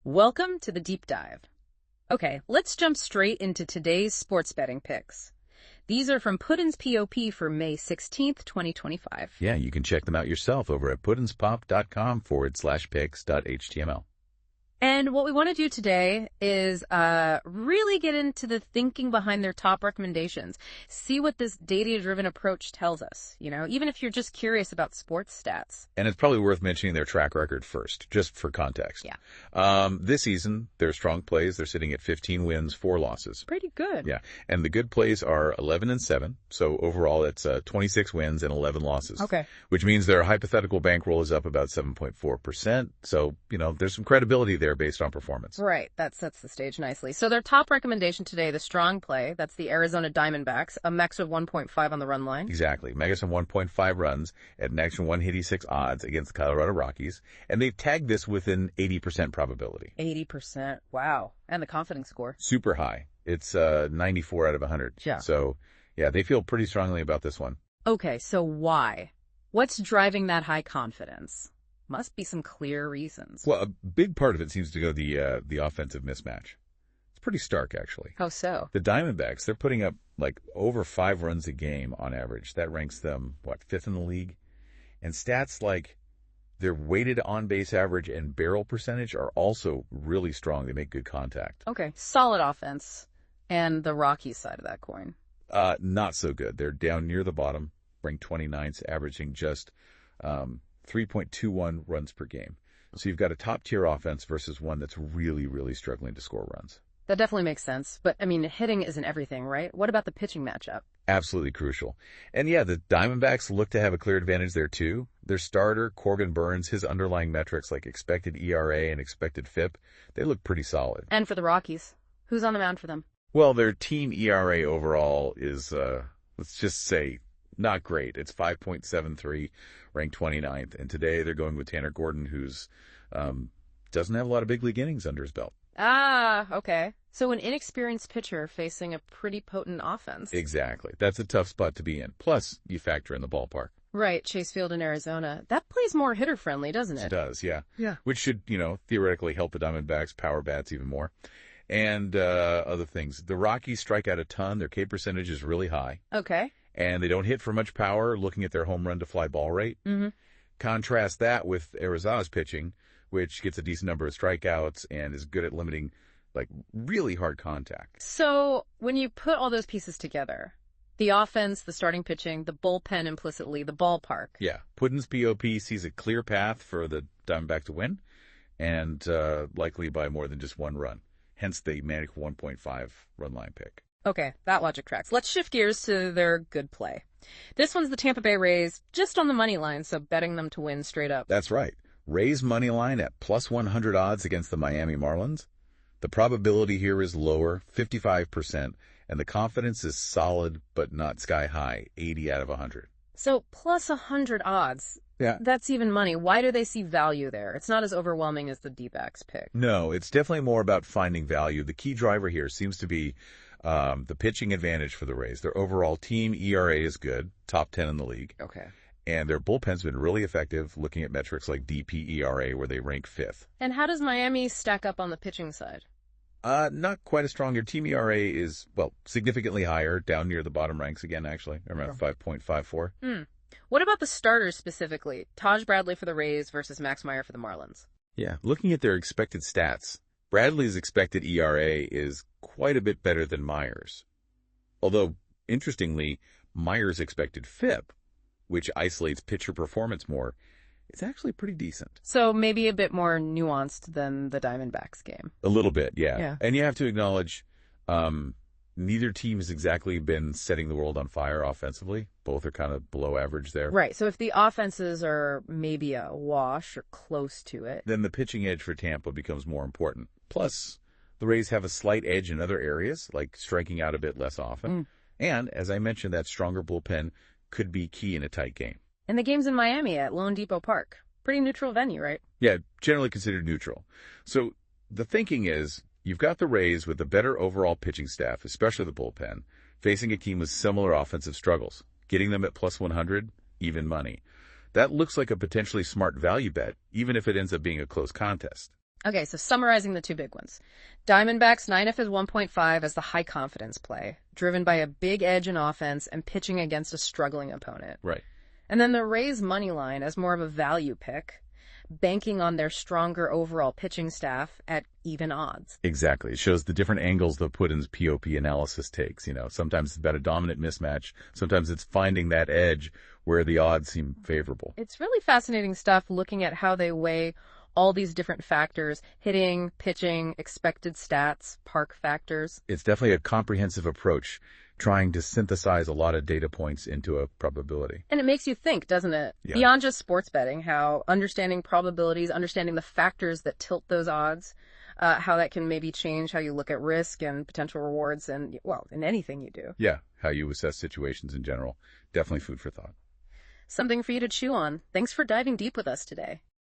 Welcome to the deep dive. Okay, let's jump straight into today's sports betting picks. These are from Puddin's POP for May 16th, 2025. Yeah, you can check them out yourself over at puddinspop.com/picks.html. And what we want to do today is really get into the thinking behind their top recommendations. See what this data-driven approach tells us, even if you're just curious about sports stats. And it's probably worth mentioning their track record first, just for context. Yeah. This season, their strong plays, they're sitting at 15 wins, 4 losses. Pretty good. Yeah. And the good plays are 11 and 7. So overall, it's 26 wins and 11 losses. Okay. Which means their hypothetical bankroll is up about 7.4%. So, there's some credibility there based on performance. Right. That sets the stage nicely. So their top recommendation today, the strong play, that's the Arizona Diamondbacks, a max of 1.5 on the run line. Exactly. Megas and 1.5 runs at an action 186 odds against the Colorado Rockies. And they've tagged this with an 80% probability. 80%. Wow. And the confidence score. Super high. It's 94 out of 100. Yeah. So, yeah, they feel pretty strongly about this one. Okay, so why? What's driving that high confidence? Must be some clear reasons. Well, a big part of it seems to go the offensive mismatch. It's pretty stark, actually. How so? The Diamondbacks, they're putting up over 5 runs a game on average. That ranks them, 5th in the league? And stats like their weighted on-base average and barrel percentage are also really strong. They make good contact. Okay, solid offense. And the Rockies side of that coin. Not so good. They're down near the bottom, ranked 29th, averaging just 3.21 runs per game. So you've got a top-tier offense versus one that's really, really struggling to score runs. That definitely makes sense. But, hitting isn't everything, right? What about the pitching matchup? Absolutely crucial. And yeah, the Diamondbacks look to have a clear advantage there too. Their starter, Corbin Burnes, his underlying metrics like expected ERA and expected FIP, they look pretty solid. And for the Rockies, who's on the mound for them? Well, their team ERA overall is, let's just say, not great. It's 5.73, ranked 29th. And today they're going with Tanner Gordon, who's doesn't have a lot of big league innings under his belt. Ah, okay. So an inexperienced pitcher facing a pretty potent offense. Exactly. That's a tough spot to be in. Plus, you factor in the ballpark. Right, Chase Field in Arizona. That plays more hitter-friendly, doesn't it? It does, yeah. Yeah. Which should, theoretically help the Diamondbacks power bats even more. And other things. The Rockies strike out a ton. Their K percentage is really high. Okay. And they don't hit for much power, looking at their home run to fly ball rate. Mm-hmm. Contrast that with Arizona's pitching, which gets a decent number of strikeouts and is good at limiting, really hard contact. So when you put all those pieces together, the offense, the starting pitching, the bullpen implicitly, the ballpark. Yeah. Puddin's POP sees a clear path for the Diamondback to win, and likely by more than just one run. Hence the manic 1.5 run line pick. Okay, that logic tracks. Let's shift gears to their good play. This one's the Tampa Bay Rays, just on the money line, so betting them to win straight up. That's right. Rays money line at plus 100 odds against the Miami Marlins. The probability here is lower, 55%, and the confidence is solid but not sky high, 80 out of 100. So plus 100 odds. Yeah. That's even money. Why do they see value there? It's not as overwhelming as the D-backs pick. No, it's definitely more about finding value. The key driver here seems to be the pitching advantage for the Rays. Their overall team ERA is good, top 10 in the league. Okay. And their bullpen's been really effective, looking at metrics like DPERA, where they rank 5th. And how does Miami stack up on the pitching side? Not quite as strong. Your team ERA is, significantly higher, down near the bottom ranks again, actually, around 5.54. What about the starters specifically? Taj Bradley for the Rays versus Max Meyer for the Marlins. Yeah, looking at their expected stats, Bradley's expected ERA is quite a bit better than Meyer's. Although, interestingly, Meyer's expected FIP, which isolates pitcher performance more, it's actually pretty decent. So maybe a bit more nuanced than the Diamondbacks game. A little bit, yeah. Yeah. And you have to acknowledge neither team has exactly been setting the world on fire offensively. Both are kind of below average there. Right. So if the offenses are maybe a wash or close to it, then the pitching edge for Tampa becomes more important. Plus, the Rays have a slight edge in other areas, like striking out a bit less often. And, as I mentioned, that stronger bullpen could be key in a tight game. And the game's in Miami at Lone Depot Park. Pretty neutral venue, right? Yeah, generally considered neutral. So the thinking is you've got the Rays with a better overall pitching staff, especially the bullpen, facing a team with similar offensive struggles. Getting them at plus 100, even money. That looks like a potentially smart value bet, even if it ends up being a close contest. Okay, so summarizing the two big ones. Diamondbacks 9F is 1.5 as the high confidence play, driven by a big edge in offense and pitching against a struggling opponent. Right. And then the Rays money line as more of a value pick, banking on their stronger overall pitching staff at even odds. Exactly. It shows the different angles the put-in's POP analysis takes. Sometimes it's about a dominant mismatch. Sometimes it's finding that edge where the odds seem favorable. It's really fascinating stuff looking at how they weigh all these different factors: hitting, pitching, expected stats, park factors. It's definitely a comprehensive approach, trying to synthesize a lot of data points into a probability. And it makes you think, doesn't it? Yeah. Beyond just sports betting, how understanding probabilities, understanding the factors that tilt those odds, how that can maybe change how you look at risk and potential rewards and, well, in anything you do. Yeah, how you assess situations in general. Definitely food for thought. Something for you to chew on. Thanks for diving deep with us today.